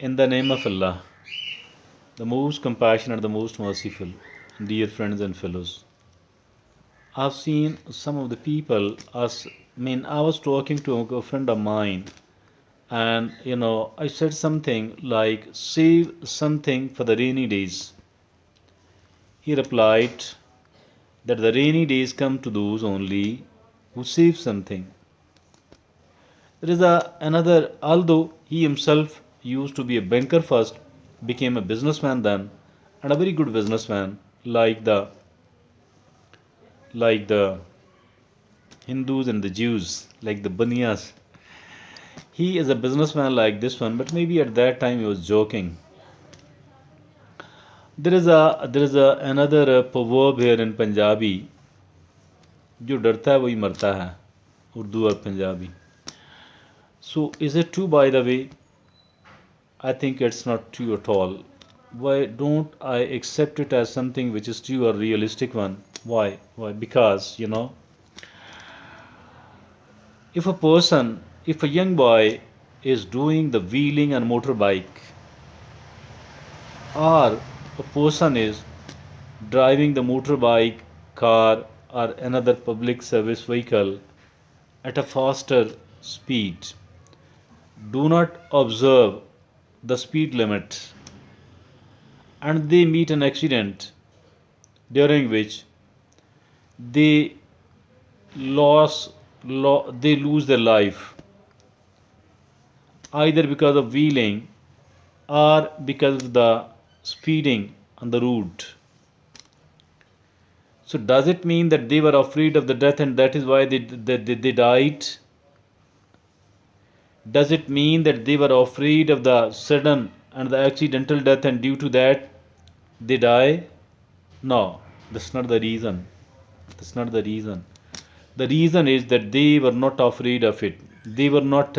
In the name of Allah, the most compassionate, the most merciful, dear friends and fellows. I've seen some of the people, I was talking to a friend of mine, and I said something like, save something for the rainy days. He replied that the rainy days come to those only who save something. There is another, although he himself used to be a banker first, became a businessman then, and a very good businessman, like the Hindus and the Jews, like the Buniyas. He is a businessman like this one, but maybe at that time he was joking. There is another proverb here in Punjabi, जो डरता है वही मरता है, Urdu or Punjabi. So is it true, by the way? I think it's not true at all. Why don't I accept it as something which is true or realistic one? Why? Why? Because if a young boy is doing the wheeling on motorbike, or a person is driving the motorbike, car, or another public service vehicle at a faster speed, do not observe the speed limit, and they meet an accident during which they they lose their life, either because of wheeling or because of the speeding on the route. So does it mean that they were afraid of the death and that is why they died? Does it mean that they were afraid of the sudden and the accidental death and due to that they die? No, that's not the reason. That's not the reason. The reason is that they were not afraid of it. They were not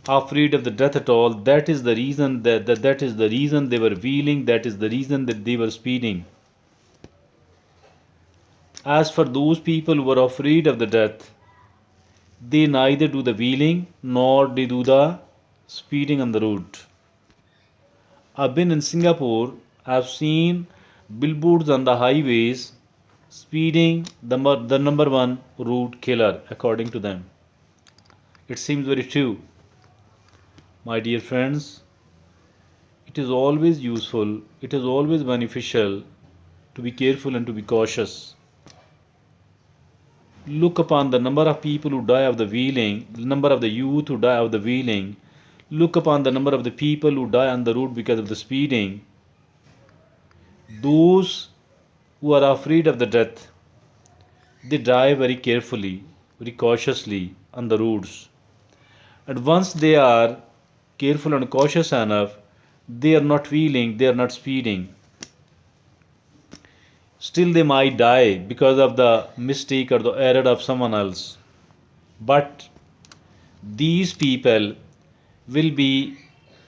afraid of the death at all. That is the reason that is the reason they were wheeling. That is the reason that they were speeding. As for those people who were afraid of the death, they neither do the wheeling nor they do the speeding on the road. I've been in Singapore. I've seen billboards on the highways speeding the number one route killer according to them. It seems very true. My dear friends, it is always useful, it is always beneficial to be careful and to be cautious. Look upon the number of people who die of the wheeling, the number of the youth who die of the wheeling. Look upon the number of the people who die on the road because of the speeding. Those who are afraid of the death, they drive very carefully, very cautiously on the roads. And once they are careful and cautious enough, they are not wheeling, they are not speeding. Still, they might die because of the mistake or the error of someone else. But these people will be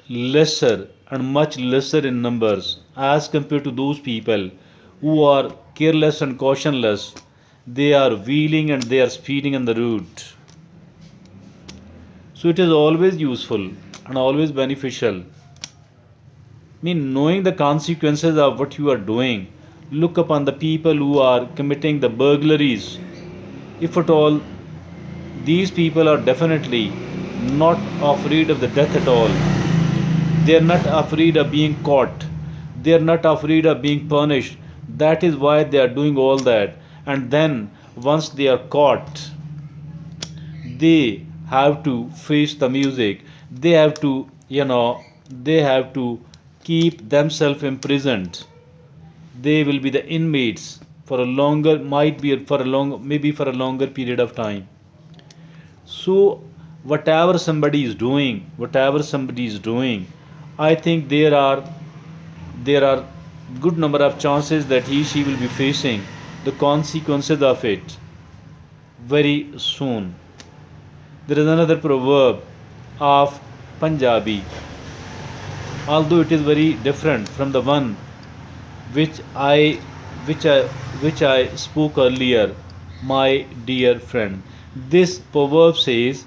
lesser and much lesser in numbers as compared to those people who are careless and cautionless. They are wheeling and they are speeding on the road. So it is always useful and always beneficial. Knowing the consequences of what you are doing, look upon the people who are committing the burglaries. If at all, these people are definitely not afraid of the death at all. They are not afraid of being caught. They are not afraid of being punished. That is why they are doing all that. And then, once they are caught, they have to face the music. They have to, they have to keep themselves imprisoned. They will be the inmates for a longer, might be for a long, maybe for a longer period of time. So whatever somebody is doing, I think there are good number of chances that she will be facing the consequences of it very soon. There is another proverb of Punjabi, although it is very different from the one which I which I which I spoke earlier, my dear friend. This proverb says,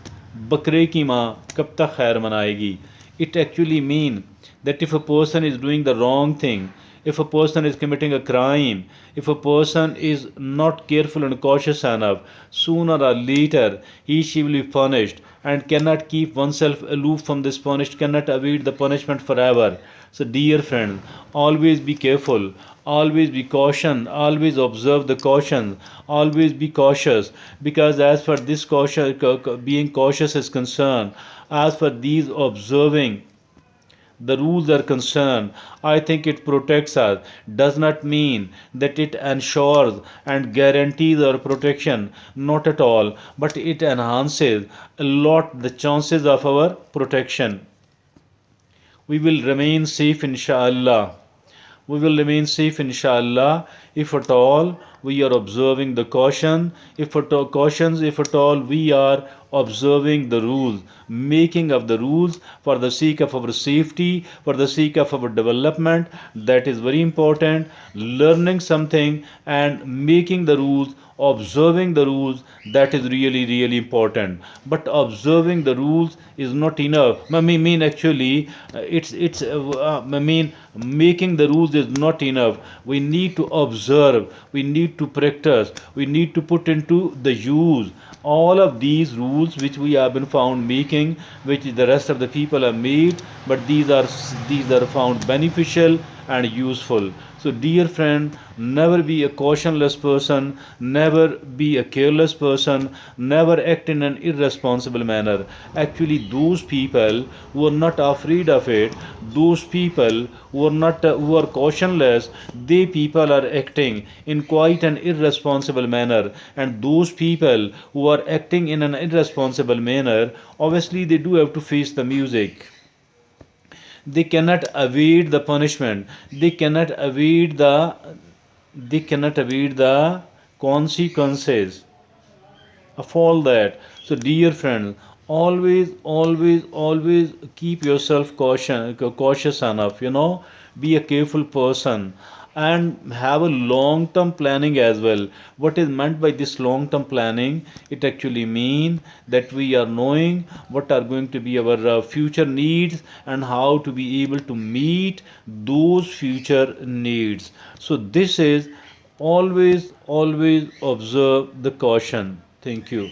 "Bakre ki maa kab tak khair manayegi." It actually mean that if a person is doing the wrong thing, if a person is committing a crime, if a person is not careful and cautious enough, sooner or later she will be punished and cannot keep oneself aloof from this punish, cannot avoid the punishment forever. So, dear friend, always be careful, always be caution, always observe the caution, always be cautious, because as far this caution, being cautious is concerned, as for these observing the rules are concerned, I think it protects us. Does not mean that it ensures and guarantees our protection, not at all, but it enhances a lot the chances of our protection. We will remain safe, inshallah. We will remain safe, inshallah, if at all we are observing the caution, if at all cautions, if at all we are observing the rules, making of the rules for the sake of our safety, for the sake of our development. That is very important. Learning something and making the rules, observing the rules, that is really really important. But observing the rules is not enough. I mean actually I mean making the rules is not enough. We need to observe, we need to practice, we need to put into the use all of these rules which we have been found making, which the rest of the people have made, but these are found beneficial and useful. So, dear friend, never be a cautionless person, never be a careless person, never act in an irresponsible manner. Actually, those people who are not afraid of it, those people who are not who are cautionless, they people are acting in quite an irresponsible manner, and those people who are acting in an irresponsible manner, obviously they do have to face the music. They cannot evade the punishment, they cannot evade the consequences of all that. So, dear friends, always keep yourself cautious enough. Be a careful person and have a long-term planning as well. What is meant by this long-term planning? It actually means that we are knowing what are going to be our future needs and how to be able to meet those future needs. So this is always observe the caution. Thank you.